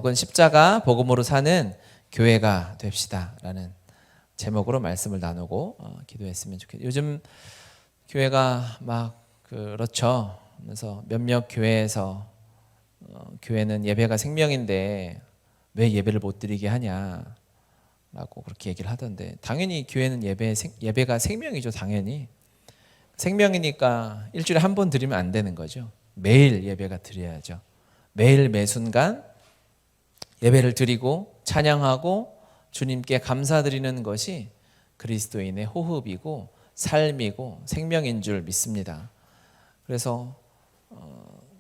혹은 십자가 복음으로 사는 교회가 됩시다 라는 제목으로 말씀을 나누고 기도했으면 좋겠어요. 요즘 교회가 막 그렇죠. 그래서 몇몇 교회에서 교회는 예배가 생명인데 왜 예배를 못 드리게 하냐라고 그렇게 얘기를 하던데, 당연히 교회는 예배가 생명이죠. 당연히 생명이니까 일주일에 한 번 드리면 안 되는 거죠. 매일 예배가 드려야죠. 매일 매순간 예배를 드리고 찬양하고 주님께 감사드리는 것이 그리스도인의 호흡이고 삶이고 생명인 줄 믿습니다. 그래서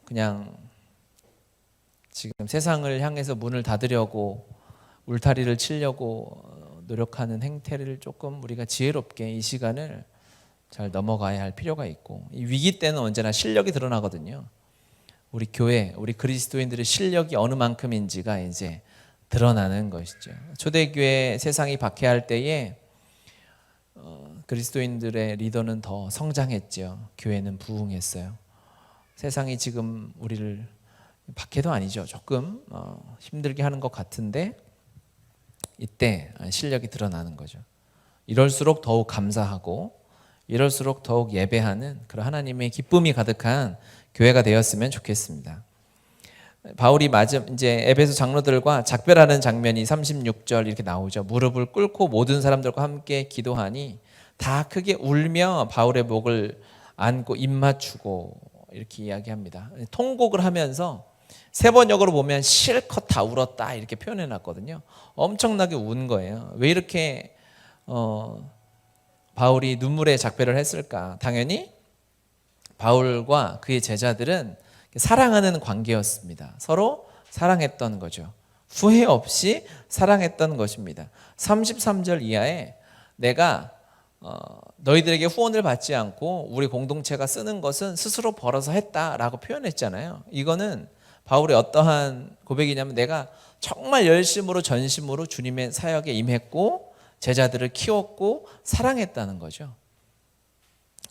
그냥 지금 세상을 향해서 문을 닫으려고 울타리를 치려고 노력하는 행태를 조금 우리가 지혜롭게 이 시간을 잘 넘어가야 할 필요가 있고, 이 위기 때는 언제나 실력이 드러나거든요. 우리 교회, 우리 그리스도인들의 실력이 어느 만큼인지가 이제 드러나는 것이죠. 초대교회 세상이 박해할 때에 그리스도인들의 리더는 더 성장했죠. 교회는 부흥했어요. 세상이 지금 우리를 박해도 아니죠. 조금 힘들게 하는 것 같은데 이때 실력이 드러나는 거죠. 이럴수록 더욱 감사하고 이럴수록 더욱 예배하는 그런 하나님의 기쁨이 가득한 교회가 되었으면 좋겠습니다. 바울이 이제 에베소 장로들과 작별하는 장면이 36절 이렇게 나오죠. 무릎을 꿇고 모든 사람들과 함께 기도하니 다 크게 울며 바울의 목을 안고 입 맞추고 이렇게 이야기합니다. 통곡을 하면서 세번역으로 보면 실컷 다 울었다 이렇게 표현해 놨거든요. 엄청나게 운 거예요. 왜 이렇게 바울이 눈물의 작별을 했을까? 당연히 바울과 그의 제자들은 사랑하는 관계였습니다. 서로 사랑했던 거죠. 후회 없이 사랑했던 것입니다. 33절 이하에 내가 너희들에게 후원을 받지 않고 우리 공동체가 쓰는 것은 스스로 벌어서 했다라고 표현했잖아요. 이거는 바울의 어떠한 고백이냐면 내가 정말 열심으로 전심으로 주님의 사역에 임했고 제자들을 키웠고 사랑했다는 거죠.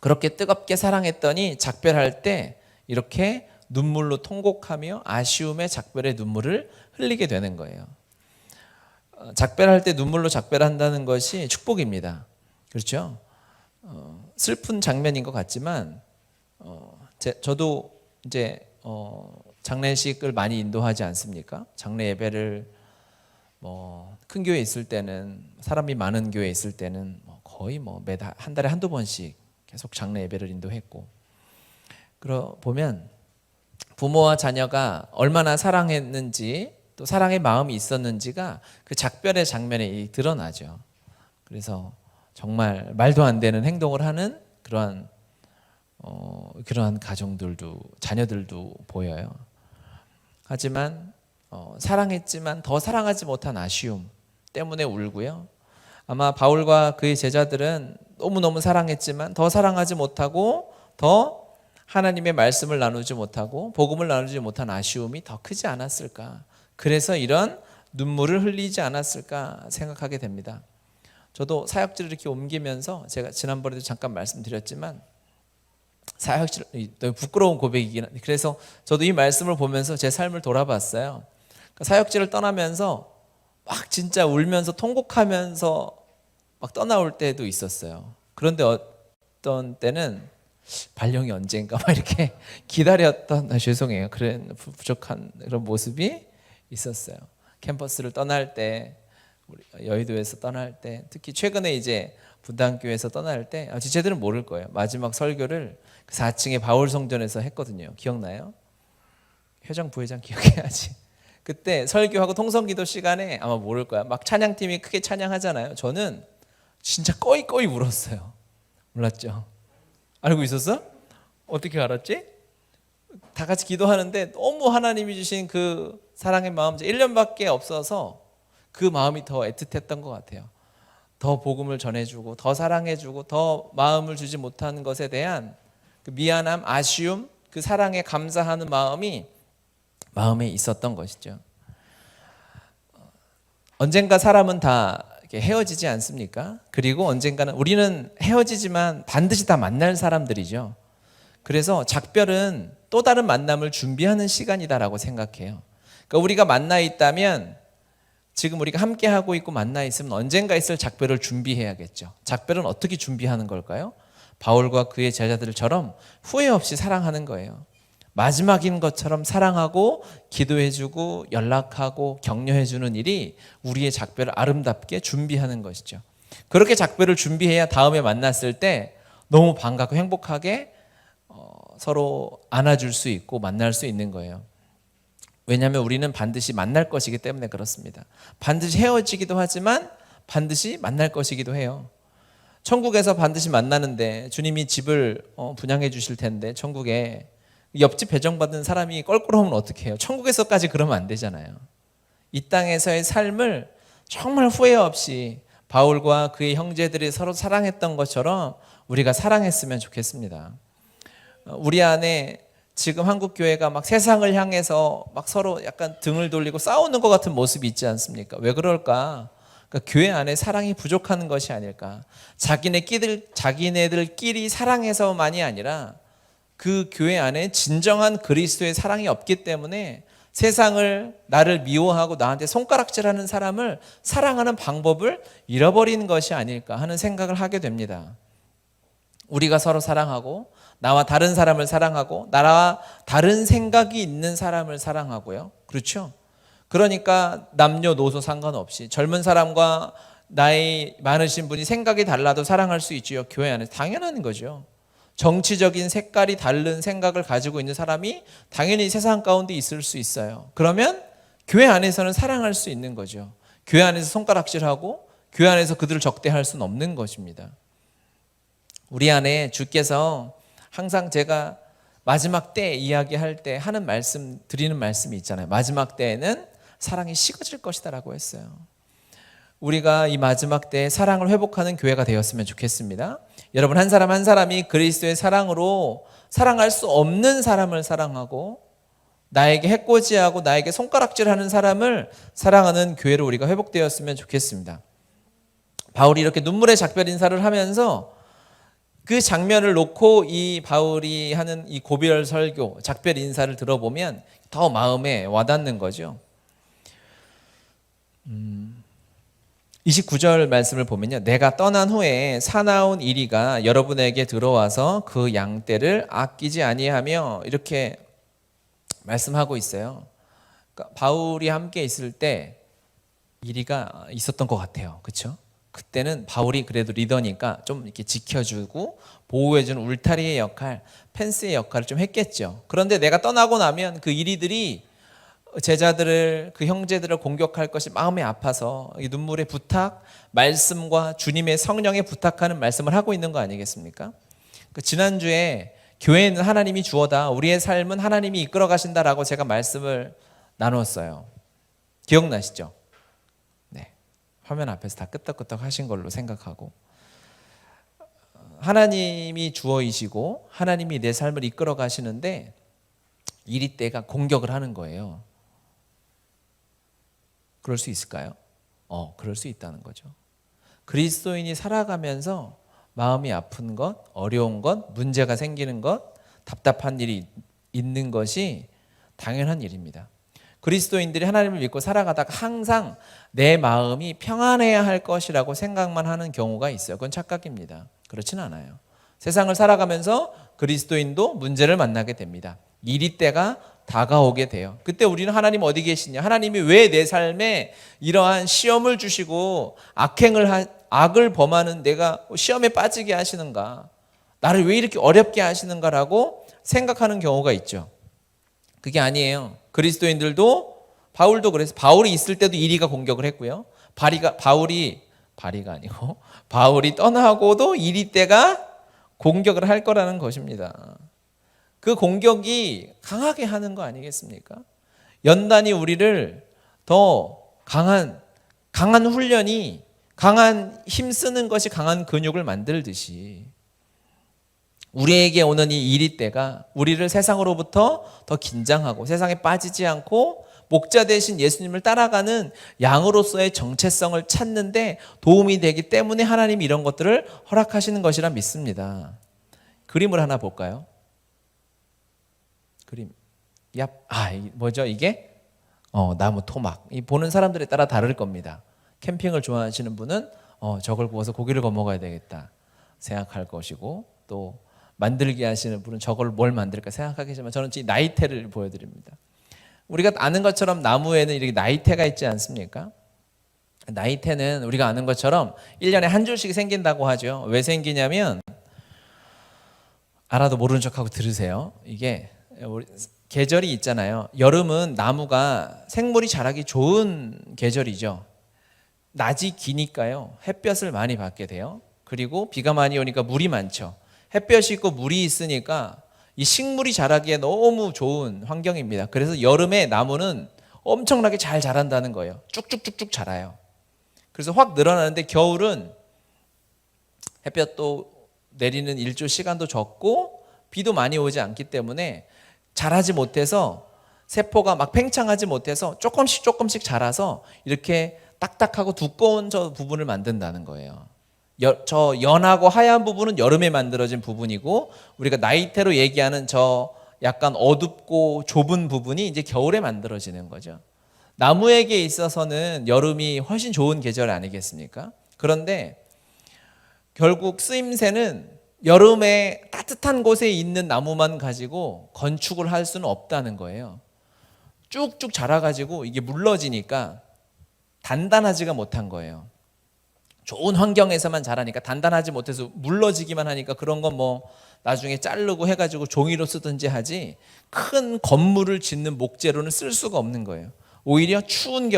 그렇게 뜨겁게 사랑했더니 작별할 때 이렇게 눈물로 통곡하며 아쉬움의 작별의 눈물을 흘리게 되는 거예요. 작별할 때 눈물로 작별한다는 것이 축복입니다. 그렇죠? 슬픈 장면인 것 같지만 저도 이제 장례식을 많이 인도하지 않습니까? 장례 예배를 큰 교회에 있을 때는, 사람이 많은 교회에 있을 때는 거의 매달 한 달에 한두 번씩 계속 장례 예배를 인도했고, 보면 부모와 자녀가 얼마나 사랑했는지 또 사랑의 마음이 있었는지가 그 작별의 장면에 드러나죠. 그래서 정말 말도 안 되는 행동을 하는 그러한 가정들도, 자녀들도 보여요. 하지만 사랑했지만 더 사랑하지 못한 아쉬움 때문에 울고요. 아마 바울과 그의 제자들은 너무너무 사랑했지만 더 사랑하지 못하고 더 하나님의 말씀을 나누지 못하고 복음을 나누지 못한 아쉬움이 더 크지 않았을까. 그래서 이런 눈물을 흘리지 않았을까 생각하게 됩니다. 저도 사역지를 이렇게 옮기면서 제가 지난번에도 잠깐 말씀드렸지만 사역질 너무 부끄러운 고백이긴 한데, 그래서 저도 이 말씀을 보면서 제 삶을 돌아봤어요. 사역지를 떠나면서 막 진짜 울면서 통곡하면서 막 떠나올 때도 있었어요. 그런데 어떤 때는 발령이 언젠가 막 이렇게 기다렸던, 죄송해요, 그런 부족한 그런 모습이 있었어요. 캠퍼스를 떠날 때, 여의도에서 떠날 때, 특히 최근에 이제 분당교회에서 떠날 때, 쟤들은 모를 거예요. 마지막 설교를 그 4층의 바울 성전에서 했거든요. 기억나요? 회장 부회장 기억해야지. 그때 설교하고 통성기도 시간에 아마 모를 거야. 막 찬양팀이 크게 찬양하잖아요. 저는 진짜 꺼이꺼이 울었어요. 몰랐죠? 알고 있었어? 어떻게 알았지? 다 같이 기도하는데 너무 하나님이 주신 그 사랑의 마음, 1년밖에 없어서 그 마음이 더 애틋했던 것 같아요. 더 복음을 전해주고 더 사랑해주고 더 마음을 주지 못한 것에 대한 그 미안함, 아쉬움, 그 사랑에 감사하는 마음이 마음에 있었던 것이죠. 언젠가 사람은 다 헤어지지 않습니까? 그리고 언젠가는 우리는 헤어지지만 반드시 다 만날 사람들이죠. 그래서 작별은 또 다른 만남을 준비하는 시간이다라고 생각해요. 그러니까 우리가 만나 있다면 지금 우리가 함께 하고 있고 만나 있으면 언젠가 있을 작별을 준비해야겠죠. 작별은 어떻게 준비하는 걸까요? 바울과 그의 제자들처럼 후회 없이 사랑하는 거예요. 마지막인 것처럼 사랑하고 기도해주고 연락하고 격려해주는 일이 우리의 작별을 아름답게 준비하는 것이죠. 그렇게 작별을 준비해야 다음에 만났을 때 너무 반갑고 행복하게 서로 안아줄 수 있고 만날 수 있는 거예요. 왜냐하면 우리는 반드시 만날 것이기 때문에 그렇습니다. 반드시 헤어지기도 하지만 반드시 만날 것이기도 해요. 천국에서 반드시 만나는데 주님이 집을 분양해 주실 텐데 천국에 옆집 배정받은 사람이 껄끄러우면 어떻게 해요? 천국에서까지 그러면 안 되잖아요. 이 땅에서의 삶을 정말 후회 없이 바울과 그의 형제들이 서로 사랑했던 것처럼 우리가 사랑했으면 좋겠습니다. 우리 안에 지금 한국 교회가 막 세상을 향해서 막 서로 약간 등을 돌리고 싸우는 것 같은 모습이 있지 않습니까? 왜 그럴까? 그러니까 교회 안에 사랑이 부족한 것이 아닐까? 자기네들끼리 사랑해서만이 아니라 그 교회 안에 진정한 그리스도의 사랑이 없기 때문에 세상을 나를 미워하고 나한테 손가락질하는 사람을 사랑하는 방법을 잃어버린 것이 아닐까 하는 생각을 하게 됩니다. 우리가 서로 사랑하고 나와 다른 사람을 사랑하고 나와 다른 생각이 있는 사람을 사랑하고요. 그렇죠? 그러니까 남녀노소 상관없이 젊은 사람과 나이 많으신 분이 생각이 달라도 사랑할 수 있지요. 교회 안에서 당연한 거죠. 정치적인 색깔이 다른 생각을 가지고 있는 사람이 당연히 세상 가운데 있을 수 있어요. 그러면 교회 안에서는 사랑할 수 있는 거죠. 교회 안에서 손가락질하고 교회 안에서 그들을 적대할 수는 없는 것입니다. 우리 안에 주께서 항상 제가 마지막 때 이야기할 때 하는 말씀, 드리는 말씀이 있잖아요. 마지막 때에는 사랑이 식어질 것이다 라고 했어요. 우리가 이 마지막 때에 사랑을 회복하는 교회가 되었으면 좋겠습니다. 여러분 한 사람 한 사람이 그리스도의 사랑으로 사랑할 수 없는 사람을 사랑하고 나에게 해코지하고 나에게 손가락질하는 사람을 사랑하는 교회로 우리가 회복되었으면 좋겠습니다. 바울이 이렇게 눈물의 작별 인사를 하면서 그 장면을 놓고 이 바울이 하는 이 고별 설교, 작별 인사를 들어보면 더 마음에 와닿는 거죠. 29절 말씀을 보면요. 내가 떠난 후에 사나운 이리가 여러분에게 들어와서 그 양떼를 아끼지 아니하며 이렇게 말씀하고 있어요. 그러니까 바울이 함께 있을 때 이리가 있었던 것 같아요. 그렇죠? 그때는 바울이 그래도 리더니까 좀 이렇게 지켜주고 보호해주는 울타리의 역할, 펜스의 역할을 좀 했겠죠. 그런데 내가 떠나고 나면 그 이리들이 제자들을, 그 형제들을 공격할 것이 마음이 아파서 눈물의 부탁, 말씀과 주님의 성령에 부탁하는 말씀을 하고 있는 거 아니겠습니까? 지난주에 교회는 하나님이 주어다, 우리의 삶은 하나님이 이끌어 가신다라고 제가 말씀을 나눴어요. 기억나시죠? 네, 화면 앞에서 다 끄떡끄떡 하신 걸로 생각하고, 하나님이 주어이시고 하나님이 내 삶을 이끌어 가시는데 이리떼가 공격을 하는 거예요. 그럴 수 있을까요? 그럴 수 있다는 거죠. 그리스도인이 살아가면서 마음이 아픈 것, 어려운 것, 문제가 생기는 것, 답답한 일이 있는 것이 당연한 일입니다. 그리스도인들이 하나님을 믿고 살아가다가 항상 내 마음이 평안해야 할 것이라고 생각만 하는 경우가 있어요. 그건 착각입니다. 그렇지는 않아요. 세상을 살아가면서 그리스도인도 문제를 만나게 됩니다. 이리때가 다가오게 돼요. 그때 우리는 하나님 어디 계시냐? 하나님이 왜 내 삶에 이러한 시험을 주시고 악을 범하는 내가 시험에 빠지게 하시는가? 나를 왜 이렇게 어렵게 하시는가라고 생각하는 경우가 있죠. 그게 아니에요. 그리스도인들도, 바울도 그래서 바울이 있을 때도 이리가 공격을 했고요. 바울이 떠나고도 이리때가 공격을 할 거라는 것입니다. 그 공격이 강하게 하는 거 아니겠습니까? 연단이 우리를 더 강한 훈련이, 강한 힘쓰는 것이 강한 근육을 만들듯이 우리에게 오는 이 이리때가 우리를 세상으로부터 더 긴장하고 세상에 빠지지 않고 목자 대신 예수님을 따라가는 양으로서의 정체성을 찾는데 도움이 되기 때문에 하나님이 이런 것들을 허락하시는 것이라 믿습니다. 그림을 하나 볼까요? 그림. 뭐죠 이게? 나무 토막. 이 보는 사람들에 따라 다를 겁니다. 캠핑을 좋아하시는 분은 저걸 구워서 고기를 구워 먹어야 되겠다 생각할 것이고, 또 만들기 하시는 분은 저걸 뭘 만들까 생각하겠지만, 저는 이 나이테를 보여드립니다. 우리가 아는 것처럼 나무에는 이렇게 나이테가 있지 않습니까? 나이테는 우리가 아는 것처럼 1년에 한 줄씩 생긴다고 하죠. 왜 생기냐면, 알아도 모르는 척하고 들으세요. 이게 계절이 있잖아요. 여름은 나무가 생물이 자라기 좋은 계절이죠. 낮이 기니까요, 햇볕을 많이 받게 돼요. 그리고 비가 많이 오니까 물이 많죠. 햇볕이 있고 물이 있으니까 이 식물이 자라기에 너무 좋은 환경입니다. 그래서 여름에 나무는 엄청나게 잘 자란다는 거예요. 쭉쭉쭉쭉 자라요. 그래서 확 늘어나는데, 겨울은 햇볕도 내리는 일조 시간도 적고 비도 많이 오지 않기 때문에 자라지 못해서, 세포가 막 팽창하지 못해서 조금씩 자라서 이렇게 딱딱하고 두꺼운 저 부분을 만든다는 거예요. 저 연하고 하얀 부분은 여름에 만들어진 부분이고, 우리가 나이테로 얘기하는 저 약간 어둡고 좁은 부분이 이제 겨울에 만들어지는 거죠. 나무에게 있어서는 여름이 훨씬 좋은 계절 아니겠습니까? 그런데 결국 쓰임새는 여름에 따뜻한 곳에 있는 나무만 가지고 건축을 할 수는 없다는 거예요. 쭉쭉 자라가지고 이게 물러지니까 단단하지가 못한 거예요. 좋은 환경에서만 자라니까 단단하지 못해서 물러지기만 하니까, 그런 건 뭐 나중에 자르고 해가지고 종이로 쓰든지 하지, 큰 건물을 짓는 목재로는 쓸 수가 없는 거예요. 오히려 추운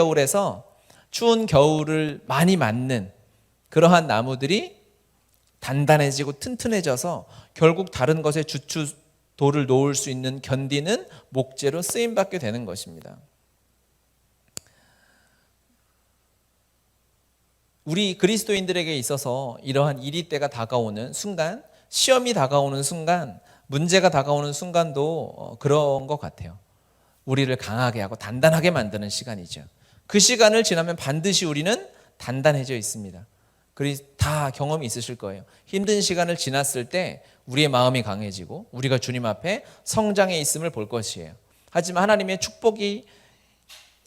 겨울을 많이 맞는 그러한 나무들이 단단해지고 튼튼해져서 결국 다른 것에 주춧돌을 놓을 수 있는, 견디는 목재로 쓰임받게 되는 것입니다. 우리 그리스도인들에게 있어서 이러한 이리 때가 다가오는 순간, 시험이 다가오는 순간, 문제가 다가오는 순간도 그런 것 같아요. 우리를 강하게 하고 단단하게 만드는 시간이죠. 그 시간을 지나면 반드시 우리는 단단해져 있습니다. 다 경험이 있으실 거예요. 힘든 시간을 지났을 때 우리의 마음이 강해지고 우리가 주님 앞에 성장해 있음을 볼 것이에요. 하지만 하나님의 축복이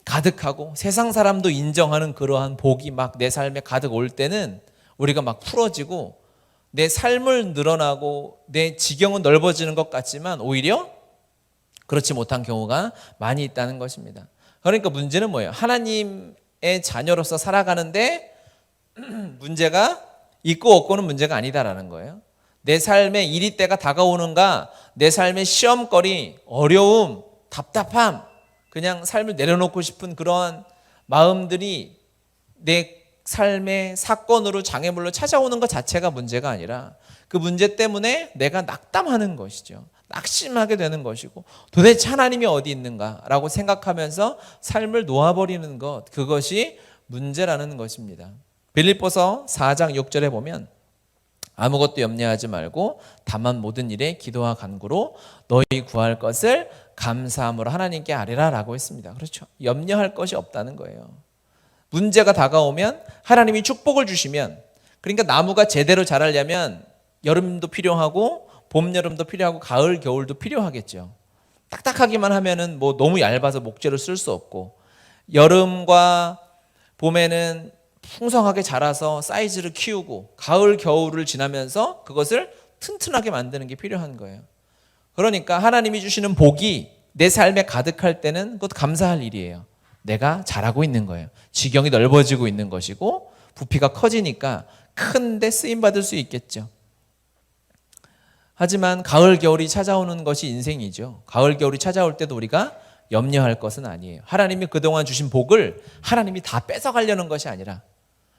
가득하고 세상 사람도 인정하는 그러한 복이 막 내 삶에 가득 올 때는 우리가 막 풀어지고 내 삶을 늘어나고 내 지경은 넓어지는 것 같지만 오히려 그렇지 못한 경우가 많이 있다는 것입니다. 그러니까 문제는 뭐예요? 하나님의 자녀로서 살아가는데 문제가 있고 없고는 문제가 아니다라는 거예요. 내 삶의 이리 때가 다가오는가, 내 삶의 시험거리, 어려움, 답답함, 그냥 삶을 내려놓고 싶은 그런 마음들이 내 삶의 사건으로, 장애물로 찾아오는 것 자체가 문제가 아니라, 그 문제 때문에 내가 낙담하는 것이죠. 낙심하게 되는 것이고, 도대체 하나님이 어디 있는가라고 생각하면서 삶을 놓아버리는 것, 그것이 문제라는 것입니다. 빌립보서 4장 6절에 보면, 아무것도 염려하지 말고 다만 모든 일에 기도와 간구로 너희 구할 것을 감사함으로 하나님께 아뢰라라고 했습니다. 그렇죠? 염려할 것이 없다는 거예요. 문제가 다가오면 하나님이 축복을 주시면, 그러니까 나무가 제대로 자라려면 여름도 필요하고 봄, 여름도 필요하고 가을, 겨울도 필요하겠죠. 딱딱하기만 하면은 뭐 너무 얇아서 목재로 쓸 수 없고, 여름과 봄에는 풍성하게 자라서 사이즈를 키우고, 가을, 겨울을 지나면서 그것을 튼튼하게 만드는 게 필요한 거예요. 그러니까 하나님이 주시는 복이 내 삶에 가득할 때는 그것도 감사할 일이에요. 내가 잘하고 있는 거예요. 지경이 넓어지고 있는 것이고, 부피가 커지니까 큰데 쓰임받을 수 있겠죠. 하지만 가을, 겨울이 찾아오는 것이 인생이죠. 가을, 겨울이 찾아올 때도 우리가 염려할 것은 아니에요. 하나님이 그동안 주신 복을 하나님이 다 뺏어가려는 것이 아니라,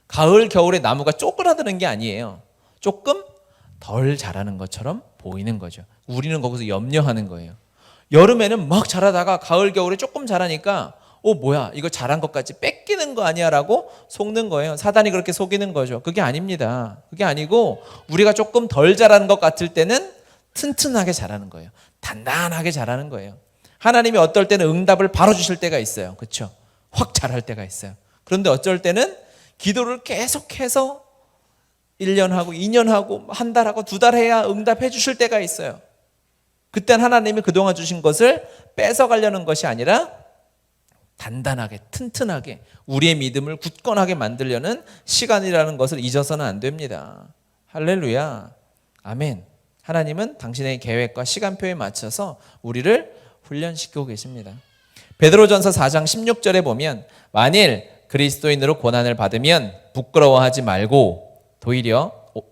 가을, 겨울에 나무가 쪼그라드는 게 아니에요. 조금 덜 자라는 것처럼 보이는 거죠. 우리는 거기서 염려하는 거예요. 여름에는 막 자라다가 가을, 겨울에 조금 자라니까 뭐야, 이거 자란 것까지 뺏기는 거 아니야 라고 속는 거예요. 사단이 그렇게 속이는 거죠. 그게 아닙니다. 그게 아니고, 우리가 조금 덜 자라는 것 같을 때는 튼튼하게 자라는 거예요. 단단하게 자라는 거예요. 하나님이 어떨 때는 응답을 바로 주실 때가 있어요. 그렇죠? 확 자랄 때가 있어요. 그런데 어쩔 때는 기도를 계속해서 1년 하고 2년 하고 한 달 하고 2달 해야 응답해 주실 때가 있어요. 그땐 하나님이 그동안 주신 것을 뺏어가려는 것이 아니라 단단하게 튼튼하게 우리의 믿음을 굳건하게 만들려는 시간이라는 것을 잊어서는 안 됩니다. 할렐루야. 아멘. 하나님은 당신의 계획과 시간표에 맞춰서 우리를 훈련시키고 계십니다. 베드로전서 4장 16절에 보면 만일 그리스도인으로 고난을 받으면 부끄러워하지 말고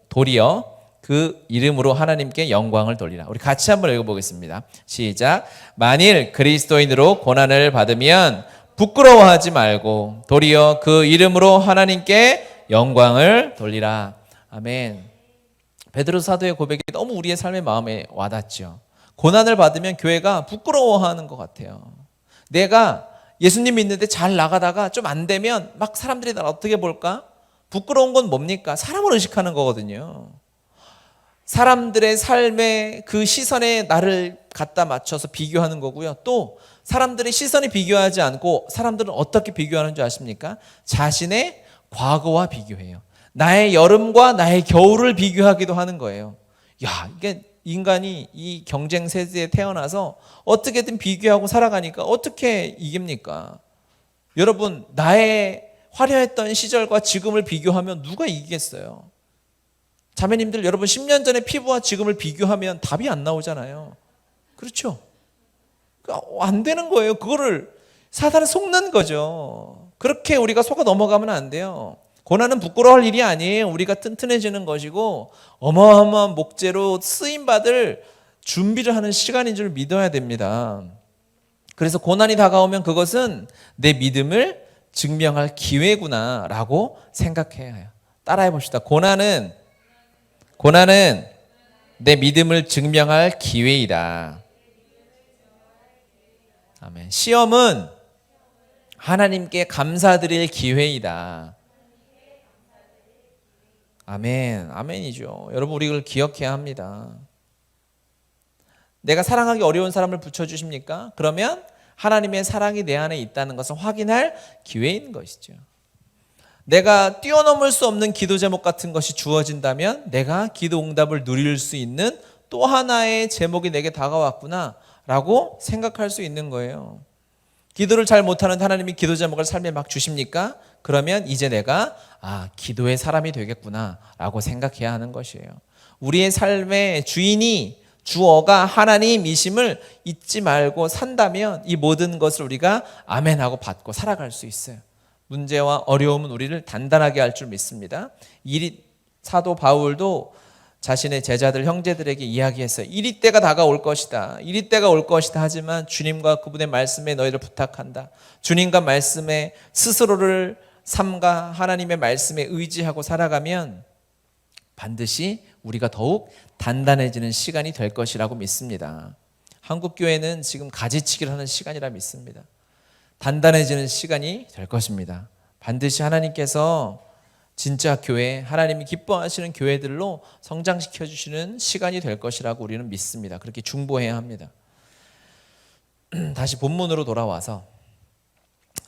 도리어 그 이름으로 하나님께 영광을 돌리라. 우리 같이 한번 읽어보겠습니다. 시작. 만일 그리스도인으로 고난을 받으면 부끄러워하지 말고 도리어 그 이름으로 하나님께 영광을 돌리라. 아멘. 베드로 사도의 고백이 너무 우리의 삶의 마음에 와닿죠. 고난을 받으면 교회가 부끄러워하는 것 같아요. 내가 예수님 믿는데 잘 나가다가 좀 안 되면 막 사람들이 날 어떻게 볼까? 부끄러운 건 뭡니까? 사람을 의식하는 거거든요. 사람들의 삶의 그 시선에 나를 갖다 맞춰서 비교하는 거고요. 또 사람들의 시선이 비교하지 않고 사람들은 어떻게 비교하는 줄 아십니까? 자신의 과거와 비교해요. 나의 여름과 나의 겨울을 비교하기도 하는 거예요. 야, 이게 인간이 이 경쟁 세대에 태어나서 어떻게든 비교하고 살아가니까 어떻게 이깁니까? 여러분, 나의 화려했던 시절과 지금을 비교하면 누가 이기겠어요? 자매님들, 여러분 10년 전의 피부와 지금을 비교하면 답이 안 나오잖아요. 그렇죠? 안 되는 거예요. 그거를 사단에 속는 거죠. 그렇게 우리가 속아 넘어가면 안 돼요. 고난은 부끄러워할 일이 아니에요. 우리가 튼튼해지는 것이고 어마어마한 목재로 쓰임받을 준비를 하는 시간인 줄 믿어야 됩니다. 그래서 고난이 다가오면 그것은 내 믿음을 증명할 기회구나라고 생각해야 해요. 따라해 봅시다. 고난은 내 믿음을 증명할 기회이다. 아멘. 시험은 하나님께 감사드릴 기회이다. 아멘. 아멘이죠. 여러분, 우리 이걸 기억해야 합니다. 내가 사랑하기 어려운 사람을 붙여주십니까? 그러면 하나님의 사랑이 내 안에 있다는 것을 확인할 기회인 것이죠. 내가 뛰어넘을 수 없는 기도 제목 같은 것이 주어진다면 내가 기도 응답을 누릴 수 있는 또 하나의 제목이 내게 다가왔구나 라고 생각할 수 있는 거예요. 기도를 잘 못하는 하나님이 기도 제목을 삶에 막 주십니까? 그러면 이제 내가 기도의 사람이 되겠구나 라고 생각해야 하는 것이에요. 우리의 삶의 주인이 주어가 하나님이심을 잊지 말고 산다면 이 모든 것을 우리가 아멘하고 받고 살아갈 수 있어요. 문제와 어려움은 우리를 단단하게 할 줄 믿습니다. 사도 바울도 자신의 제자들 형제들에게 이야기했어요. 이리 때가 다가올 것이다. 이리 때가 올 것이다. 하지만 주님과 그분의 말씀에 너희를 부탁한다. 주님과 말씀에 스스로를 삼가 하나님의 말씀에 의지하고 살아가면 반드시 우리가 더욱 단단해지는 시간이 될 것이라고 믿습니다. 한국교회는 지금 가지치기를 하는 시간이라 믿습니다. 단단해지는 시간이 될 것입니다. 반드시 하나님께서 진짜 교회, 하나님이 기뻐하시는 교회들로 성장시켜 주시는 시간이 될 것이라고 우리는 믿습니다. 그렇게 중보해야 합니다. 다시 본문으로 돌아와서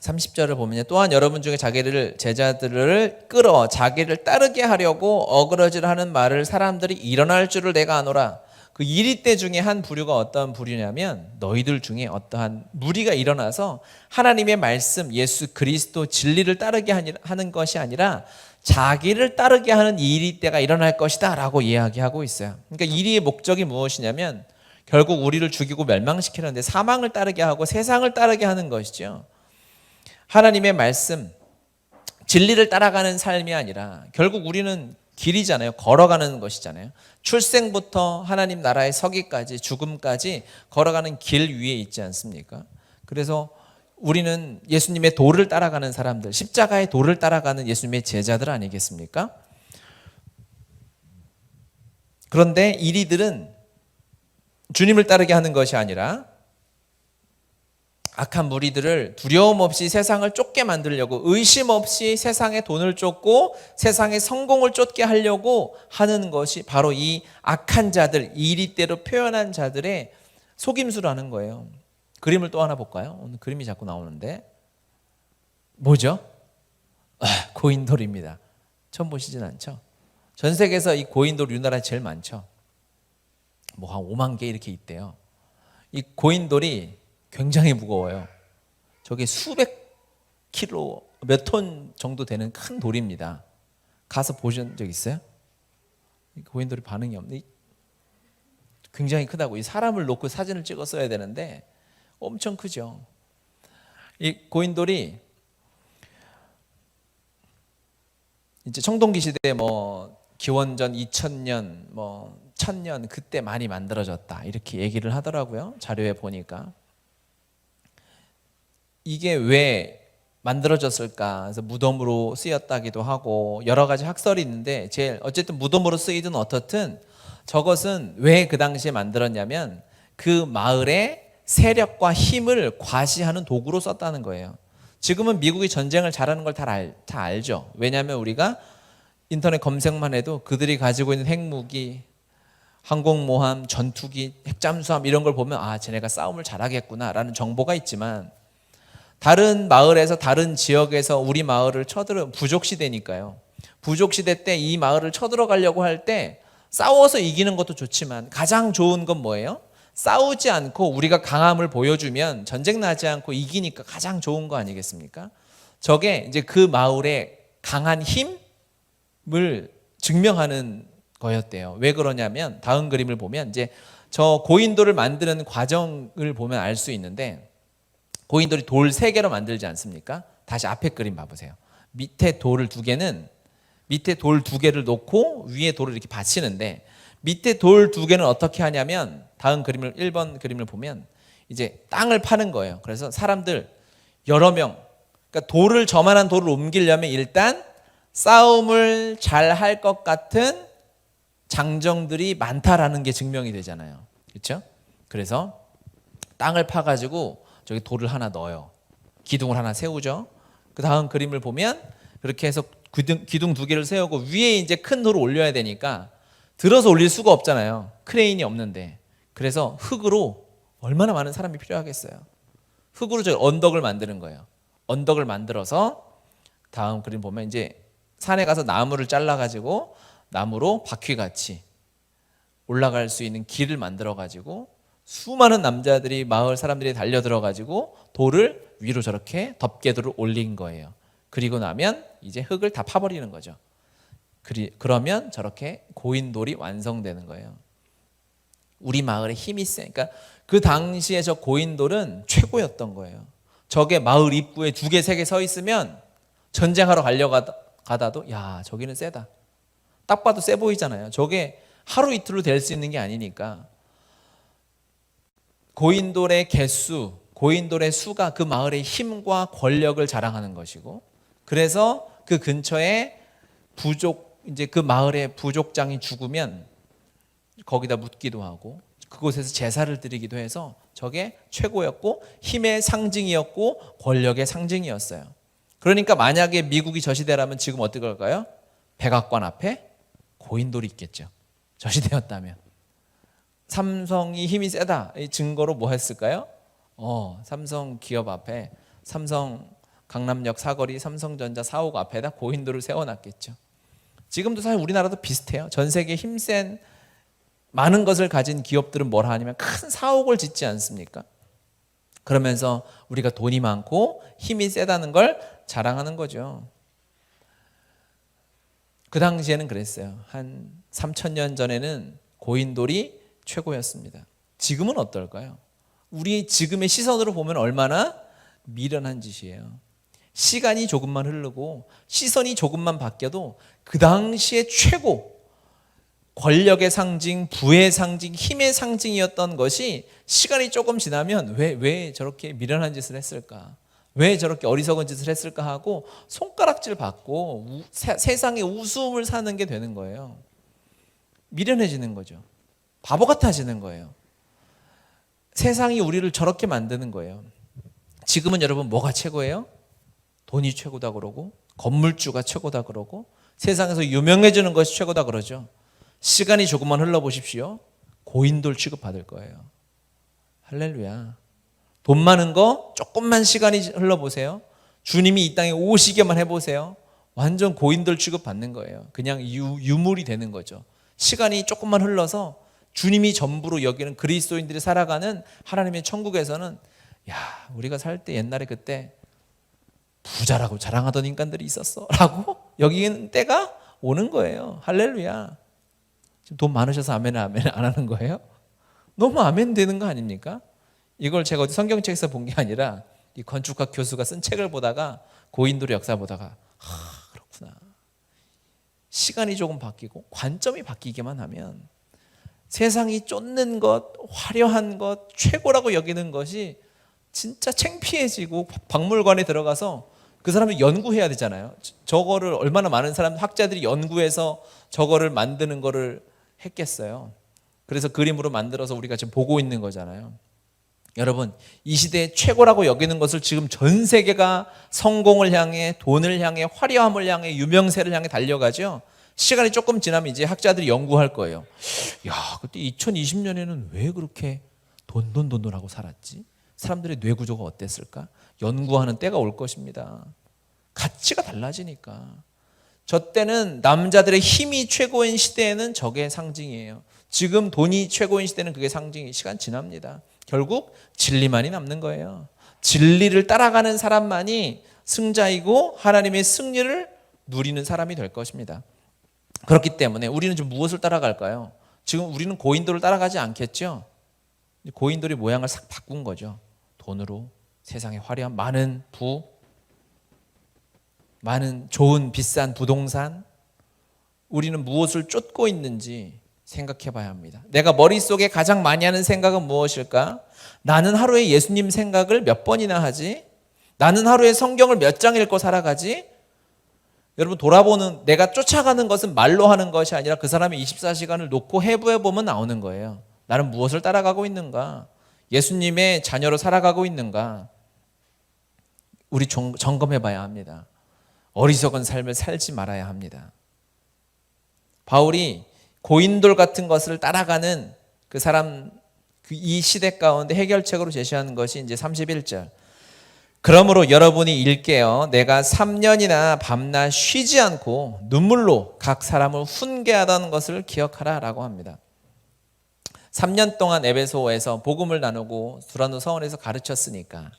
30절을 보면 또한 여러분 중에 제자들을 끌어 자기를 따르게 하려고 어그러지하는 말을 사람들이 일어날 줄을 내가 아노라. 그 이리 때 중에 한 부류가 어떤 부류냐면 너희들 중에 어떠한 무리가 일어나서 하나님의 말씀 예수 그리스도 진리를 따르게 하는 것이 아니라 자기를 따르게 하는 이리 때가 일어날 것이다 라고 이야기하고 있어요. 그러니까 이리의 목적이 무엇이냐면 결국 우리를 죽이고 멸망시키는데 사망을 따르게 하고 세상을 따르게 하는 것이죠. 하나님의 말씀 진리를 따라가는 삶이 아니라 결국 우리는 길이잖아요. 걸어가는 것이잖아요. 출생부터 하나님 나라에 서기까지 죽음까지 걸어가는 길 위에 있지 않습니까? 그래서 우리는 예수님의 도를 따라가는 사람들, 십자가의 도를 따라가는 예수님의 제자들 아니겠습니까? 그런데 이리들은 주님을 따르게 하는 것이 아니라 악한 무리들을 두려움 없이 세상을 쫓게 만들려고 의심 없이 세상의 돈을 쫓고 세상의 성공을 쫓게 하려고 하는 것이 바로 이 악한 자들, 이리때로 표현한 자들의 속임수라는 거예요. 그림을 또 하나 볼까요? 오늘 그림이 자꾸 나오는데 뭐죠? 고인돌입니다. 처음 보시진 않죠? 전 세계에서 이 고인돌 우리나라에 제일 많죠. 뭐 한 5만 개 이렇게 있대요. 이 고인돌이 굉장히 무거워요. 저게 수백 킬로, 몇 톤 정도 되는 큰 돌입니다. 가서 보신 적 있어요? 고인돌이 반응이 없네. 굉장히 크다고. 이 사람을 놓고 사진을 찍었어야 되는데 엄청 크죠. 이 고인돌이 이제 청동기 시대에 뭐 기원전 2000년, 뭐 1000년 그때 많이 만들어졌다 이렇게 얘기를 하더라고요. 자료에 보니까. 이게 왜 만들어졌을까? 그래서 무덤으로 쓰였다기도 하고 여러 가지 학설이 있는데 제일 어쨌든 무덤으로 쓰이든 어떻든 저것은 왜 그 당시에 만들었냐면 그 마을의 세력과 힘을 과시하는 도구로 썼다는 거예요. 지금은 미국이 전쟁을 잘하는 걸 다 알죠. 왜냐하면 우리가 인터넷 검색만 해도 그들이 가지고 있는 핵무기, 항공모함, 전투기, 핵잠수함 이런 걸 보면 아, 쟤네가 싸움을 잘하겠구나라는 정보가 있지만 다른 마을에서 다른 지역에서 우리 마을을 부족 시대니까요. 부족 시대 때 이 마을을 쳐들어가려고 할 때 싸워서 이기는 것도 좋지만 가장 좋은 건 뭐예요? 싸우지 않고 우리가 강함을 보여주면 전쟁 나지 않고 이기니까 가장 좋은 거 아니겠습니까? 저게 이제 그 마을의 강한 힘을 증명하는 거였대요. 왜 그러냐면 다음 그림을 보면 이제 저 고인돌을 만드는 과정을 보면 알 수 있는데 고인돌이 돌 3개로 만들지 않습니까? 다시 앞에 그림 봐보세요. 밑에 돌 2개를 놓고 위에 돌을 이렇게 받치는데 밑에 돌 2개는 어떻게 하냐면 다음 그림을 1번 그림을 보면 이제 땅을 파는 거예요. 그래서 사람들 여러 명, 그러니까 저만한 돌을 옮기려면 일단 싸움을 잘 할 것 같은 장정들이 많다라는 게 증명이 되잖아요. 그렇죠? 그래서 땅을 파가지고 저기 돌을 하나 넣어요. 기둥을 하나 세우죠. 그 다음 그림을 보면 그렇게 해서 기둥 2개를 세우고 위에 이제 큰 돌을 올려야 되니까 들어서 올릴 수가 없잖아요. 크레인이 없는데. 그래서 흙으로 얼마나 많은 사람이 필요하겠어요. 흙으로 저 언덕을 만드는 거예요. 언덕을 만들어서 다음 그림 보면 이제 산에 가서 나무를 잘라가지고 나무로 바퀴같이 올라갈 수 있는 길을 만들어가지고 수많은 남자들이 마을 사람들이 달려들어가지고 돌을 위로 저렇게 덮개돌을 올린 거예요. 그리고 나면 이제 흙을 다 파버리는 거죠. 그러면 저렇게 고인돌이 완성되는 거예요. 우리 마을에 힘이 세. 그러니까 그 당시에 저 고인돌은 최고였던 거예요. 저게 마을 입구에 2개, 3개 서 있으면 전쟁하러 가다도 야, 저기는 세다. 딱 봐도 세 보이잖아요. 저게 하루 이틀로 될 수 있는 게 아니니까. 고인돌의 개수, 고인돌의 수가 그 마을의 힘과 권력을 자랑하는 것이고, 그래서 그 근처에 이제 그 마을의 부족장이 죽으면 거기다 묻기도 하고 그곳에서 제사를 드리기도 해서 저게 최고였고 힘의 상징이었고 권력의 상징이었어요. 그러니까 만약에 미국이 저 시대라면 지금 어떻게 할까요? 백악관 앞에 고인돌이 있겠죠. 저 시대였다면. 삼성이 힘이 세다 이 증거로 뭐 했을까요? 삼성 기업 앞에 삼성 강남역 사거리 삼성전자 사옥 앞에다 고인돌을 세워놨겠죠. 지금도 사실 우리나라도 비슷해요. 전 세계 힘센 많은 것을 가진 기업들은 뭘 하냐면 큰 사옥을 짓지 않습니까? 그러면서 우리가 돈이 많고 힘이 세다는 걸 자랑하는 거죠. 그 당시에는 그랬어요. 한 3000년 전에는 고인돌이 최고였습니다. 지금은 어떨까요? 우리 지금의 시선으로 보면 얼마나 미련한 짓이에요. 시간이 조금만 흐르고 시선이 조금만 바뀌어도 그 당시에 최고 권력의 상징, 부의 상징, 힘의 상징이었던 것이 시간이 조금 지나면 왜 저렇게 미련한 짓을 했을까? 왜 저렇게 어리석은 짓을 했을까 하고 손가락질 받고 세상에 우스움을 사는 게 되는 거예요. 미련해지는 거죠. 바보 같아지는 거예요. 세상이 우리를 저렇게 만드는 거예요. 지금은 여러분 뭐가 최고예요? 돈이 최고다 그러고 건물주가 최고다 그러고 세상에서 유명해지는 것이 최고다 그러죠. 시간이 조금만 흘러보십시오. 고인돌 취급받을 거예요. 할렐루야. 돈 많은 거 조금만 시간이 흘러보세요. 주님이 이 땅에 오시게만 해보세요. 완전 고인돌 취급받는 거예요. 그냥 유물이 되는 거죠. 시간이 조금만 흘러서 주님이 전부로 여기는 그리스도인들이 살아가는 하나님의 천국에서는 야, 우리가 살 때 옛날에 그때 부자라고 자랑하던 인간들이 있었어 라고 여기는 때가 오는 거예요. 할렐루야. 지금 돈 많으셔서 아멘 안 하는 거예요? 너무 아멘 되는 거 아닙니까? 이걸 제가 어디 성경책에서 본 게 아니라 이 건축학 교수가 쓴 책을 보다가 고인돌의 역사 보다가 그렇구나. 시간이 조금 바뀌고 관점이 바뀌기만 하면 세상이 쫓는 것, 화려한 것, 최고라고 여기는 것이 진짜 창피해지고 박물관에 들어가서 그 사람이 연구해야 되잖아요. 저거를 얼마나 많은 학자들이 연구해서 저거를 만드는 거를 했겠어요. 그래서 그림으로 만들어서 우리가 지금 보고 있는 거잖아요. 여러분, 이 시대의 최고라고 여기는 것을 지금 전 세계가 성공을 향해, 돈을 향해, 화려함을 향해, 유명세를 향해 달려가죠. 시간이 조금 지나면 이제 학자들이 연구할 거예요. 야, 그때 2020년에는 왜 그렇게 돈하고 살았지? 사람들의 뇌 구조가 어땠을까? 연구하는 때가 올 것입니다. 가치가 달라지니까. 저 때는 남자들의 힘이 최고인 시대에는 저게 상징이에요. 지금 돈이 최고인 시대는 그게 상징이. 시간 지납니다. 결국 진리만이 남는 거예요. 진리를 따라가는 사람만이 승자이고 하나님의 승리를 누리는 사람이 될 것입니다. 그렇기 때문에 우리는 지금 무엇을 따라갈까요? 지금 우리는 고인돌을 따라가지 않겠죠? 고인돌이 모양을 싹 바꾼 거죠. 돈으로 세상에 화려한 많은 부, 많은 좋은 비싼 부동산, 우리는 무엇을 쫓고 있는지 생각해 봐야 합니다. 내가 머릿속에 가장 많이 하는 생각은 무엇일까? 나는 하루에 예수님 생각을 몇 번이나 하지? 나는 하루에 성경을 몇 장 읽고 살아가지? 여러분, 돌아보는, 내가 쫓아가는 것은 말로 하는 것이 아니라 그 사람의 24시간을 놓고 해부해 보면 나오는 거예요. 나는 무엇을 따라가고 있는가? 예수님의 자녀로 살아가고 있는가? 우리 점검해 봐야 합니다. 어리석은 삶을 살지 말아야 합니다. 바울이 고인돌 같은 것을 따라가는 그 사람, 이 시대 가운데 해결책으로 제시하는 것이 이제 31절. 그러므로 여러분이 읽게요. 내가 3년이나 밤낮 쉬지 않고 눈물로 각 사람을 훈계하던 것을 기억하라 라고 합니다. 3년 동안 에베소에서 복음을 나누고 두란노 서원에서 가르쳤으니까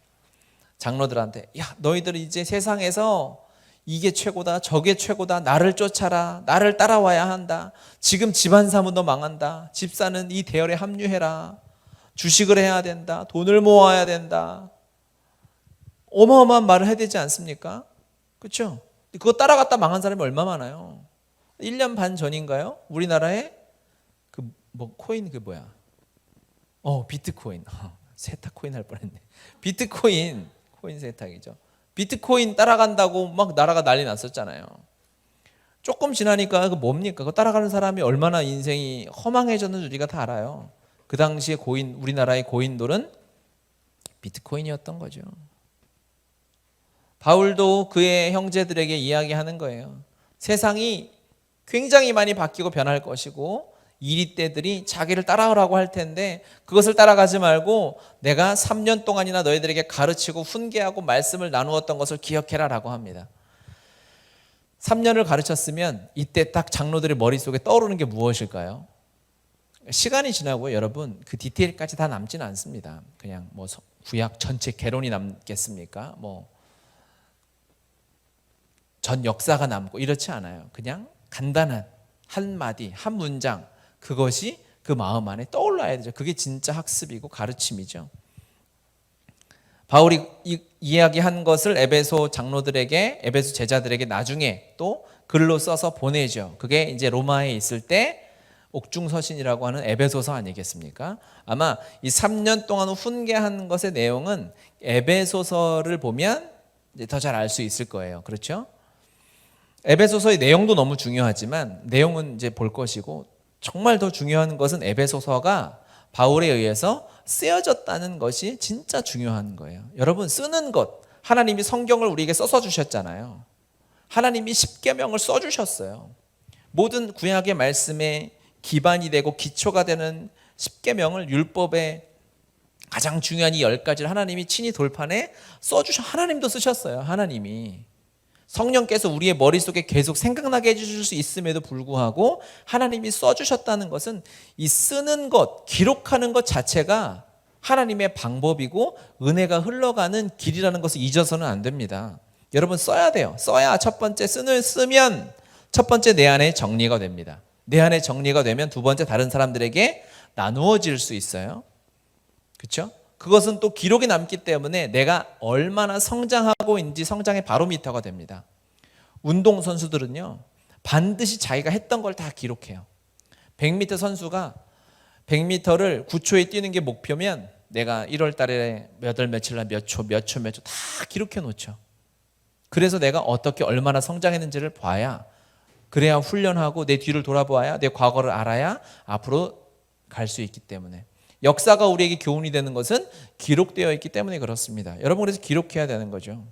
장로들한테, 야, 너희들 이제 세상에서 이게 최고다, 저게 최고다, 나를 쫓아라, 나를 따라와야 한다. 지금 집안 사무도 망한다. 집사는 이 대열에 합류해라. 주식을 해야 된다. 돈을 모아야 된다. 어마어마한 말을 해야 되지 않습니까? 그렇죠? 그거 따라갔다 망한 사람이 얼마나 많아요. 1년 반 전인가요? 우리나라에 코인 비트코인. 세탁코인 할 뻔했네. 비트코인, 코인 세탁이죠. 비트코인 따라간다고 막 나라가 난리 났었잖아요. 조금 지나니까 그 뭡니까? 그거 따라가는 사람이 얼마나 인생이 허망해졌는지 우리가 다 알아요. 그 당시에 우리나라의 고인돌은 비트코인이었던 거죠. 바울도 그의 형제들에게 이야기하는 거예요. 세상이 굉장히 많이 바뀌고 변할 것이고 이리떼들이 자기를 따라오라고 할 텐데 그것을 따라가지 말고 내가 3년 동안이나 너희들에게 가르치고 훈계하고 말씀을 나누었던 것을 기억해라 라고 합니다. 3년을 가르쳤으면 이때 딱 장로들의 머릿속에 떠오르는 게 무엇일까요? 시간이 지나고 여러분 그 디테일까지 다 남지는 않습니다. 그냥 구약 전체 개론이 남겠습니까? 전 역사가 남고 이렇지 않아요. 그냥 간단한 한마디, 한 문장, 그것이 그 마음 안에 떠올라야 되죠. 그게 진짜 학습이고 가르침이죠. 바울이 이야기한 것을 에베소 장로들에게, 에베소 제자들에게 나중에 또 글로 써서 보내죠. 그게 이제 로마에 있을 때 옥중서신이라고 하는 에베소서 아니겠습니까? 아마 이 3년 동안 훈계한 것의 내용은 에베소서를 보면 더 잘 알 수 있을 거예요. 그렇죠? 에베소서의 내용도 너무 중요하지만 내용은 이제 볼 것이고 정말 더 중요한 것은 에베소서가 바울에 의해서 쓰여졌다는 것이 진짜 중요한 거예요. 여러분, 쓰는 것, 하나님이 성경을 우리에게 써서 주셨잖아요. 하나님이 십계명을 써주셨어요. 모든 구약의 말씀에 기반이 되고 기초가 되는 십계명을, 율법의 가장 중요한 이 10가지를 하나님이 친히 돌판에 하나님도 쓰셨어요. 하나님이. 성령께서 우리의 머릿속에 계속 생각나게 해주실 수 있음에도 불구하고 하나님이 써주셨다는 것은 이 쓰는 것, 기록하는 것 자체가 하나님의 방법이고 은혜가 흘러가는 길이라는 것을 잊어서는 안 됩니다. 여러분 써야 돼요. 써야 첫 번째 쓰면 첫 번째 내 안에 정리가 됩니다. 내 안에 정리가 되면 두 번째 다른 사람들에게 나누어질 수 있어요. 그렇죠? 그것은 또 기록에 남기 때문에 내가 얼마나 성장하고 있는지 성장의 바로미터가 됩니다. 운동선수들은요, 반드시 자기가 했던 걸 다 기록해요. 100m 선수가 100m를 9초에 뛰는 게 목표면 내가 1월 달에 몇 월 며칠 날 몇 초 다 기록해 놓죠. 그래서 내가 어떻게 얼마나 성장했는지를 봐야, 그래야 훈련하고 내 뒤를 돌아보아야 내 과거를 알아야 앞으로 갈 수 있기 때문에, 역사가 우리에게 교훈이 되는 것은 기록되어 있기 때문에 그렇습니다. 여러분, 그래서 기록해야 되는 거죠.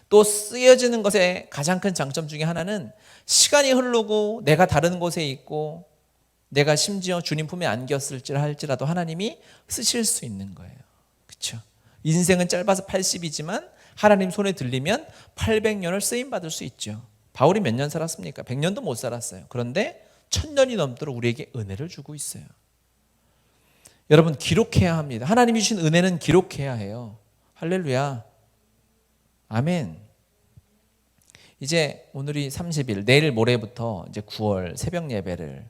또 쓰여지는 것의 가장 큰 장점 중에 하나는 시간이 흐르고 내가 다른 곳에 있고 내가 심지어 주님 품에 안겼을지라도 하나님이 쓰실 수 있는 거예요. 그렇죠? 인생은 짧아서 80이지만 하나님 손에 들리면 800년을 쓰임받을 수 있죠. 바울이 몇 년 살았습니까? 100년도 못 살았어요. 그런데 1000년이 넘도록 우리에게 은혜를 주고 있어요. 여러분, 기록해야 합니다. 하나님이 주신 은혜는 기록해야 해요. 할렐루야. 아멘. 이제 오늘이 30일, 내일 모레부터 이제 9월 새벽 예배를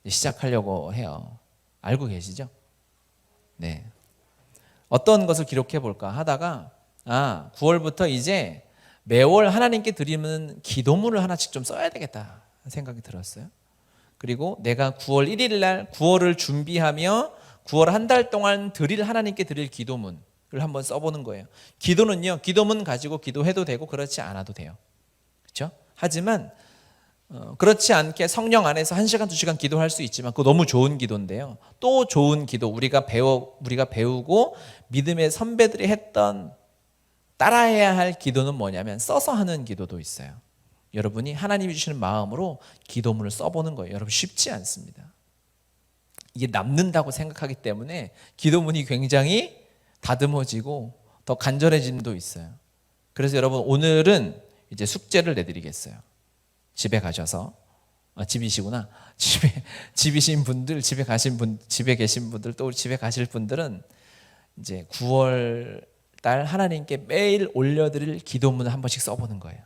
시작하려고 해요. 알고 계시죠? 네. 어떤 것을 기록해 볼까 하다가 9월부터 이제 매월 하나님께 드리는 기도문을 하나씩 좀 써야 되겠다 생각이 들었어요. 그리고 내가 9월 1일 날 9월을 준비하며 9월 한 달 동안 하나님께 드릴 기도문을 한번 써보는 거예요. 기도는요, 기도문 가지고 기도해도 되고 그렇지 않아도 돼요. 그렇죠? 하지만 그렇지 않게 성령 안에서 1시간, 2시간 기도할 수 있지만 그거 너무 좋은 기도인데요. 또 좋은 기도, 우리가 배우고 믿음의 선배들이 했던, 따라해야 할 기도는 뭐냐면 써서 하는 기도도 있어요. 여러분이 하나님이 주시는 마음으로 기도문을 써보는 거예요. 여러분, 쉽지 않습니다. 이게 남는다고 생각하기 때문에 기도문이 굉장히 다듬어지고 더 간절해짐도 있어요. 그래서 여러분, 오늘은 이제 숙제를 내드리겠어요. 집에 가셔서, 집이시구나. 집이신 분들, 집에 계신 분들, 또 집에 가실 분들은 이제 9월 달 하나님께 매일 올려드릴 기도문을 한 번씩 써보는 거예요.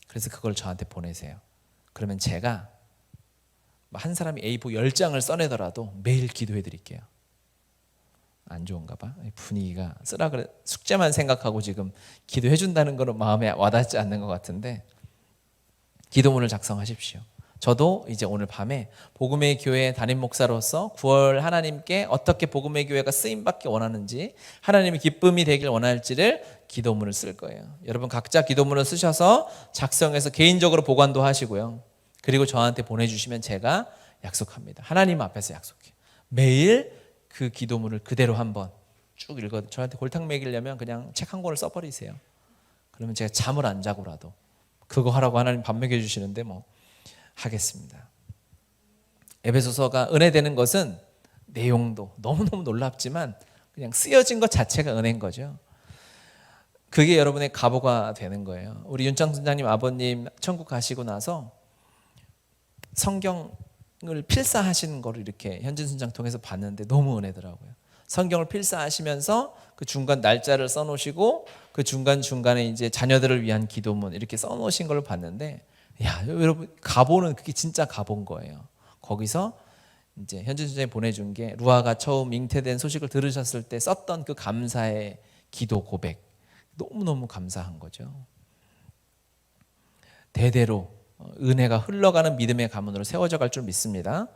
그래서 그걸 저한테 보내세요. 그러면 제가 한 사람이 A4 10장을 써내더라도 매일 기도해 드릴게요. 안 좋은가 봐. 분위기가 쓰라 그래. 숙제만 생각하고 지금 기도해 준다는 거는 마음에 와닿지 않는 것 같은데, 기도문을 작성하십시오. 저도 이제 오늘 밤에 복음의 교회 담임 목사로서 9월 하나님께 어떻게 복음의 교회가 쓰임받기 원하는지, 하나님의 기쁨이 되길 원할지를 기도문을 쓸 거예요. 여러분, 각자 기도문을 쓰셔서 작성해서 개인적으로 보관도 하시고요. 그리고 저한테 보내주시면 제가 약속합니다. 하나님 앞에서 약속해요. 매일 그 기도문을 그대로 한번 쭉 읽어. 저한테 골탕 먹이려면 그냥 책 한 권을 써버리세요. 그러면 제가 잠을 안 자고라도 그거 하라고 하나님 밥 먹여주시는데 하겠습니다. 에베소서가 은혜되는 것은 내용도 너무너무 놀랍지만 그냥 쓰여진 것 자체가 은혜인 거죠. 그게 여러분의 가보가 되는 거예요. 우리 윤창 선장님 아버님 천국 가시고 나서 성경을 필사하시는 거를 이렇게 현진 순장 통해서 봤는데 너무 은혜더라고요. 성경을 필사하시면서 그 중간 날짜를 써놓으시고 그 중간중간에 이제 자녀들을 위한 기도문 이렇게 써놓으신 걸 봤는데, 야, 여러분, 가보는 그게 진짜 가본 거예요. 거기서 이제 현진 순장이 보내준 게 루아가 처음 잉태된 소식을 들으셨을 때 썼던 그 감사의 기도 고백, 너무너무 감사한 거죠. 대대로 은혜가 흘러가는 믿음의 가문으로 세워져 갈 줄 믿습니다.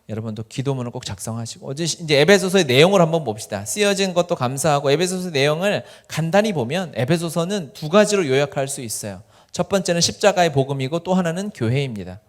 여러분도 기도문을 꼭 작성하시고, 어제 이제 에베소서의 내용을 한번 봅시다. 쓰여진 것도 감사하고, 에베소서 내용을 간단히 보면 에베소서는 두 가지로 요약할 수 있어요. 첫 번째는 십자가의 복음이고 또 하나는 교회입니다.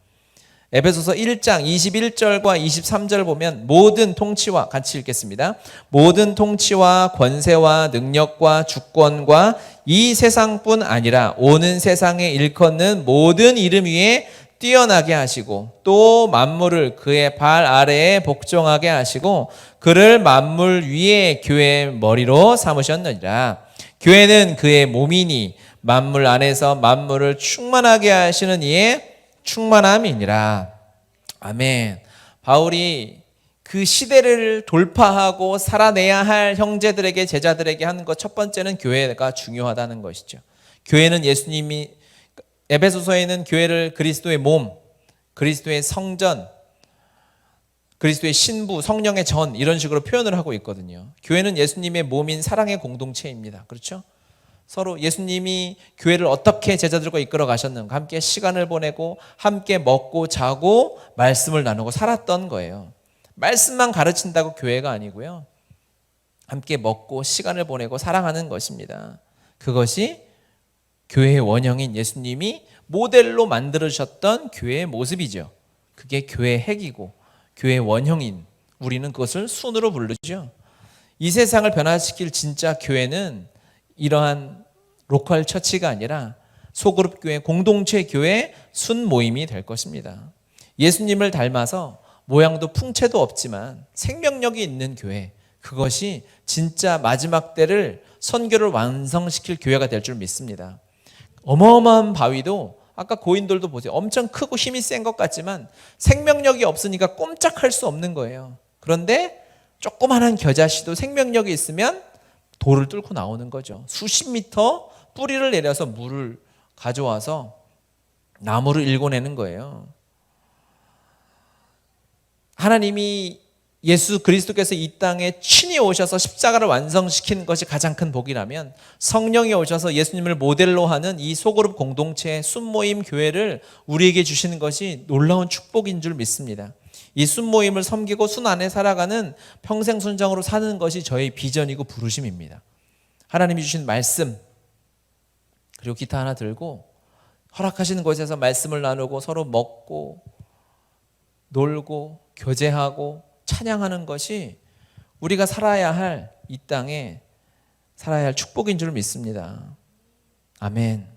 에베소서 1장 21절과 23절 보면 모든 통치와, 같이 읽겠습니다. 모든 통치와 권세와 능력과 주권과 이 세상뿐 아니라 오는 세상에 일컫는 모든 이름 위에 뛰어나게 하시고 또 만물을 그의 발 아래에 복종하게 하시고 그를 만물 위에 교회의 머리로 삼으셨느니라. 교회는 그의 몸이니 만물 안에서 만물을 충만하게 하시는 이의 충만함이니라. 아멘. 바울이 그 시대를 돌파하고 살아내야 할 형제들에게, 제자들에게 하는 것 첫 번째는 교회가 중요하다는 것이죠. 교회는 예수님이, 에베소서에는 교회를 그리스도의 몸, 그리스도의 성전, 그리스도의 신부, 성령의 전, 이런 식으로 표현을 하고 있거든요. 교회는 예수님의 몸인 사랑의 공동체입니다. 그렇죠? 서로 예수님이 교회를 어떻게 제자들과 이끌어 가셨는가, 함께 시간을 보내고 함께 먹고 자고 말씀을 나누고 살았던 거예요. 말씀만 가르친다고 교회가 아니고요, 함께 먹고 시간을 보내고 사랑하는 것입니다. 그것이 교회의 원형인 예수님이 모델로 만들으셨던 교회의 모습이죠. 그게 교회의 핵이고 교회의 원형인 우리는 그것을 순으로 부르죠. 이 세상을 변화시킬 진짜 교회는 이러한 로컬 처치가 아니라 소그룹 교회, 공동체 교회 순 모임이 될 것입니다. 예수님을 닮아서 모양도 풍채도 없지만 생명력이 있는 교회, 그것이 진짜 마지막 때를, 선교를 완성시킬 교회가 될 줄 믿습니다. 어마어마한 바위도 아까 고인돌도 보세요. 엄청 크고 힘이 센 것 같지만 생명력이 없으니까 꼼짝할 수 없는 거예요. 그런데 조그만한 겨자씨도 생명력이 있으면 돌을 뚫고 나오는 거죠. 수십 미터 뿌리를 내려서 물을 가져와서 나무를 일궈내는 거예요. 하나님이, 예수 그리스도께서 이 땅에 친히 오셔서 십자가를 완성시키는 것이 가장 큰 복이라면, 성령이 오셔서 예수님을 모델로 하는 이 소그룹 공동체 순모임 교회를 우리에게 주시는 것이 놀라운 축복인 줄 믿습니다. 이 순모임을 섬기고 순 안에 살아가는 평생 순정으로 사는 것이 저의 비전이고 부르심입니다. 하나님이 주신 말씀, 그리고 기타 하나 들고 허락하시는 곳에서 말씀을 나누고 서로 먹고 놀고 교제하고 찬양하는 것이 우리가 살아야 할, 이 땅에 살아야 할 축복인 줄 믿습니다. 아멘.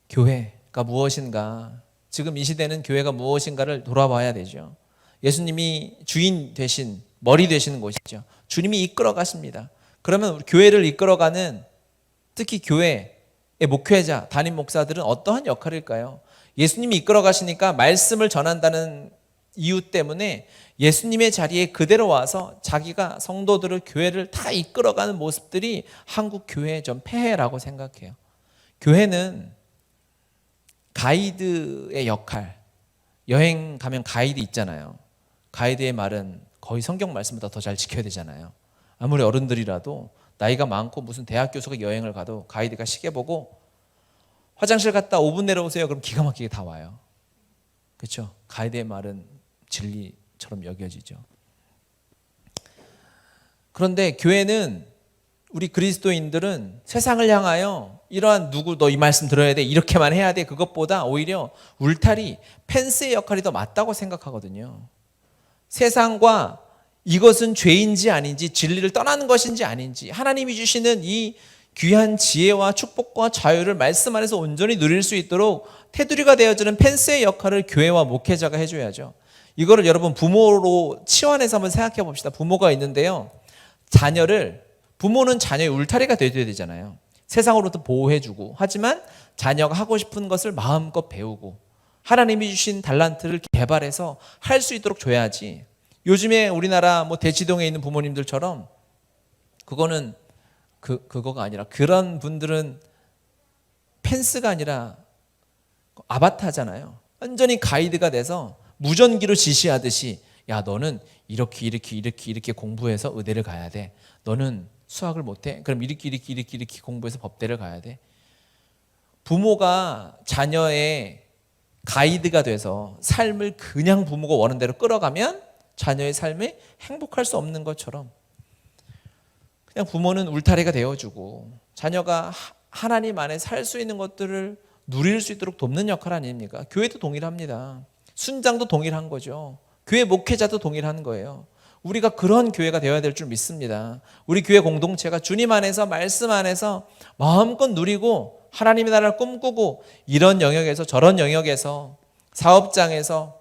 교회가 무엇인가, 지금 이 시대는 교회가 무엇인가를 돌아봐야 되죠. 예수님이 주인 되신, 머리 되시는 곳이죠. 주님이 이끌어 가십니다. 그러면 교회를 이끌어가는, 특히 교회의 목회자, 담임 목사들은 어떠한 역할일까요? 예수님이 이끌어 가시니까 말씀을 전한다는 이유 때문에 예수님의 자리에 그대로 와서 자기가 성도들을, 교회를 다 이끌어가는 모습들이 한국 교회의 좀 폐해라고 생각해요. 교회는 가이드의 역할, 여행 가면 가이드 있잖아요. 가이드의 말은 거의 성경 말씀보다 더 잘 지켜야 되잖아요. 아무리 어른들이라도 나이가 많고 무슨 대학 교수가 여행을 가도 가이드가 시계 보고 화장실 갔다 5분 내려오세요. 그럼 기가 막히게 다 와요. 그렇죠? 가이드의 말은 진리처럼 여겨지죠. 그런데 교회는, 우리 그리스도인들은 세상을 향하여 이러한, 누구 너 이 말씀 들어야 돼, 이렇게만 해야 돼, 그것보다 오히려 울타리, 펜스의 역할이 더 맞다고 생각하거든요. 세상과 이것은 죄인지 아닌지, 진리를 떠나는 것인지 아닌지, 하나님이 주시는 이 귀한 지혜와 축복과 자유를 말씀 안에서 온전히 누릴 수 있도록 테두리가 되어주는 펜스의 역할을 교회와 목회자가 해줘야죠. 이거를 여러분 부모로 치환해서 한번 생각해 봅시다. 부모가 있는데요, 부모는 자녀의 울타리가 되어야 되잖아요. 세상으로부터 보호해주고, 하지만 자녀가 하고 싶은 것을 마음껏 배우고 하나님이 주신 달란트를 개발해서 할 수 있도록 줘야지. 요즘에 우리나라 대치동에 있는 부모님들처럼 그거는 그거가 아니라, 그런 분들은 펜스가 아니라 아바타잖아요. 완전히 가이드가 돼서 무전기로 지시하듯이, 야 너는 이렇게 공부해서 의대를 가야 돼. 너는 수학을 못해? 그럼 이렇게 공부해서 법대를 가야 돼. 부모가 자녀의 가이드가 돼서 삶을 그냥 부모가 원하는 대로 끌어가면 자녀의 삶이 행복할 수 없는 것처럼, 그냥 부모는 울타리가 되어주고 자녀가 하나님 안에 살 수 있는 것들을 누릴 수 있도록 돕는 역할 아닙니까? 교회도 동일합니다. 순장도 동일한 거죠. 교회 목회자도 동일한 거예요. 우리가 그런 교회가 되어야 될 줄 믿습니다. 우리 교회 공동체가 주님 안에서, 말씀 안에서 마음껏 누리고 하나님의 나라를 꿈꾸고, 이런 영역에서 저런 영역에서, 사업장에서,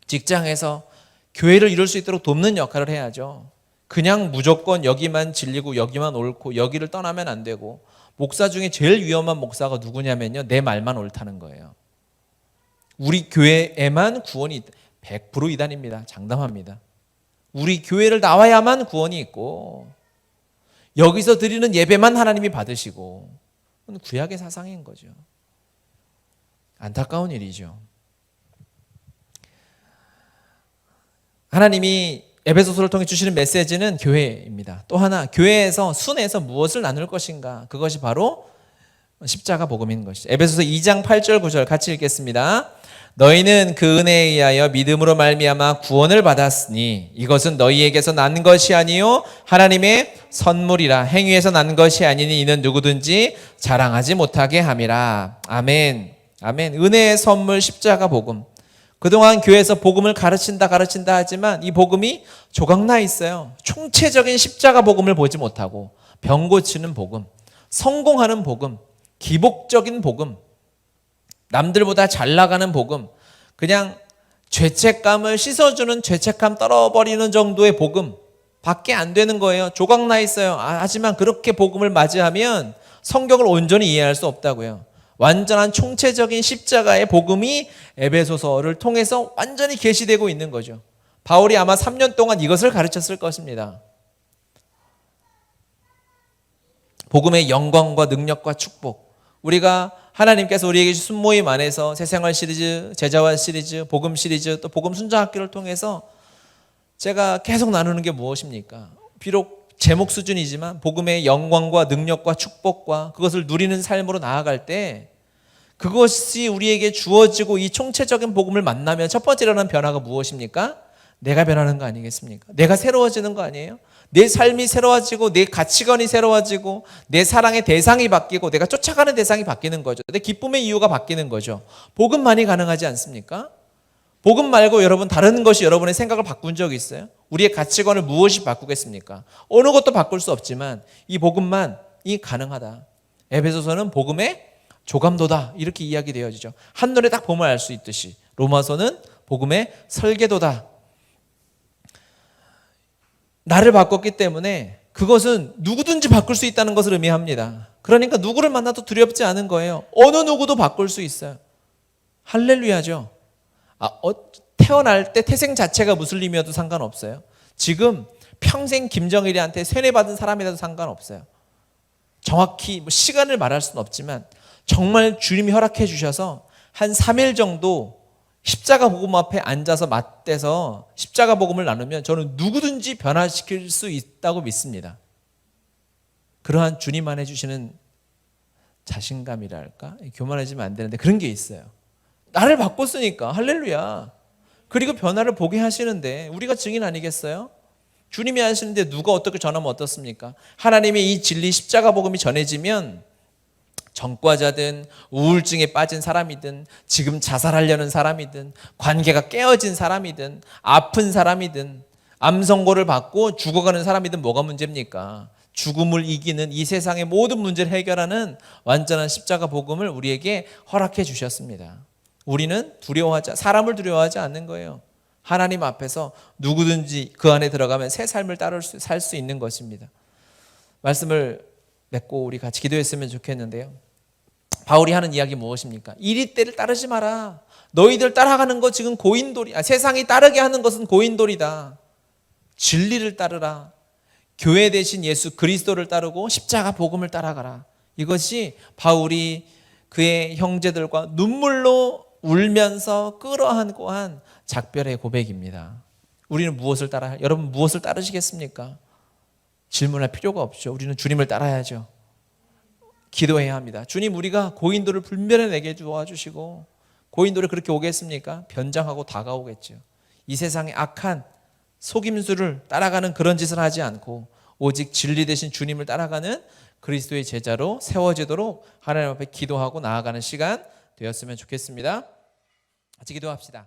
직장에서 교회를 이룰 수 있도록 돕는 역할을 해야죠. 그냥 무조건 여기만 진리고 여기만 옳고 여기를 떠나면 안 되고, 목사 중에 제일 위험한 목사가 누구냐면요, 내 말만 옳다는 거예요. 우리 교회에만 구원이 있다. 100% 이단입니다. 장담합니다. 우리 교회를 나와야만 구원이 있고 여기서 드리는 예배만 하나님이 받으시고, 구약의 사상인 거죠. 안타까운 일이죠. 하나님이 에베소서를 통해 주시는 메시지는 교회입니다. 또 하나, 교회에서 순회에서 무엇을 나눌 것인가? 그것이 바로 십자가 복음인 것이죠. 에베소서 2장 8절 9절 같이 읽겠습니다. 너희는 그 은혜에 의하여 믿음으로 말미암아 구원을 받았으니 이것은 너희에게서 난 것이 아니요 하나님의 선물이라. 행위에서 난 것이 아니니 이는 누구든지 자랑하지 못하게 함이라. 아멘. 아멘. 은혜의 선물 십자가 복음. 그동안 교회에서 복음을 가르친다 하지만 이 복음이 조각나 있어요. 총체적인 십자가 복음을 보지 못하고 병 고치는 복음, 성공하는 복음, 기복적인 복음, 남들보다 잘 나가는 복음, 그냥 죄책감을 씻어주는 죄책감 떨어버리는 정도의 복음 밖에 안 되는 거예요. 조각나 있어요. 하지만 그렇게 복음을 맞이하면 성경을 온전히 이해할 수 없다고요. 완전한 총체적인 십자가의 복음이 에베소서를 통해서 완전히 계시되고 있는 거죠. 바울이 아마 3년 동안 이것을 가르쳤을 것입니다. 복음의 영광과 능력과 축복. 우리가 하나님께서 우리에게 주신 순모임 안에서 새생활 시리즈, 제자화 시리즈, 복음 시리즈, 또 복음 순장학교를 통해서 제가 계속 나누는 게 무엇입니까? 비록 제목 수준이지만 복음의 영광과 능력과 축복과 그것을 누리는 삶으로 나아갈 때 그것이 우리에게 주어지고 이 총체적인 복음을 만나면 첫 번째 일어나는 변화가 무엇입니까? 내가 변하는 거 아니겠습니까? 내가 새로워지는 거 아니에요? 내 삶이 새로워지고 내 가치관이 새로워지고 내 사랑의 대상이 바뀌고 내가 쫓아가는 대상이 바뀌는 거죠. 내 기쁨의 이유가 바뀌는 거죠. 복음만이 가능하지 않습니까? 복음 말고 여러분 다른 것이 여러분의 생각을 바꾼 적이 있어요? 우리의 가치관을 무엇이 바꾸겠습니까? 어느 것도 바꿀 수 없지만 이 복음만이 가능하다. 에베소서는 복음의 조감도다 이렇게 이야기되어지죠. 한눈에 딱 보면 알 수 있듯이 로마서는 복음의 설계도다. 나를 바꿨기 때문에 그것은 누구든지 바꿀 수 있다는 것을 의미합니다. 그러니까 누구를 만나도 두렵지 않은 거예요. 어느 누구도 바꿀 수 있어요. 할렐루야죠. 태어날 때 태생 자체가 무슬림이어도 상관없어요. 지금 평생 김정일이한테 세뇌받은 사람이라도 상관없어요. 정확히 시간을 말할 수는 없지만 정말 주님이 허락해 주셔서 한 3일 정도 십자가 복음 앞에 앉아서 맞대서 십자가 복음을 나누면 저는 누구든지 변화시킬 수 있다고 믿습니다. 그러한 주님 안에 주시는 자신감이랄까? 교만해지면 안 되는데 그런 게 있어요. 나를 바꿨으니까 할렐루야. 그리고 변화를 보게 하시는데 우리가 증인 아니겠어요? 주님이 하시는데 누가 어떻게 전하면 어떻습니까? 하나님의 이 진리 십자가 복음이 전해지면 전과자든 우울증에 빠진 사람이든 지금 자살하려는 사람이든 관계가 깨어진 사람이든 아픈 사람이든 암 선고를 받고 죽어가는 사람이든 뭐가 문제입니까? 죽음을 이기는 이 세상의 모든 문제를 해결하는 완전한 십자가 복음을 우리에게 허락해 주셨습니다. 우리는 사람을 두려워하지 않는 거예요. 하나님 앞에서 누구든지 그 안에 들어가면 새 삶을 살 수 있는 것입니다. 말씀을 맺고 우리 같이 기도했으면 좋겠는데요. 바울이 하는 이야기 무엇입니까? 이리 때를 따르지 마라. 너희들 따라가는 거 지금 고인돌이. 세상이 따르게 하는 것은 고인돌이다. 진리를 따르라. 교회 대신 예수 그리스도를 따르고 십자가 복음을 따라가라. 이것이 바울이 그의 형제들과 눈물로 울면서 끌어안고 한 작별의 고백입니다. 우리는 여러분 무엇을 따르시겠습니까? 질문할 필요가 없죠. 우리는 주님을 따라야죠. 기도해야 합니다. 주님, 우리가 고인돌을 분별해내게 도와주시고 고인돌이 그렇게 오겠습니까? 변장하고 다가오겠죠. 이 세상의 악한 속임수를 따라가는 그런 짓을 하지 않고 오직 진리 대신 주님을 따라가는 그리스도의 제자로 세워지도록 하나님 앞에 기도하고 나아가는 시간 되었으면 좋겠습니다. 같이 기도합시다.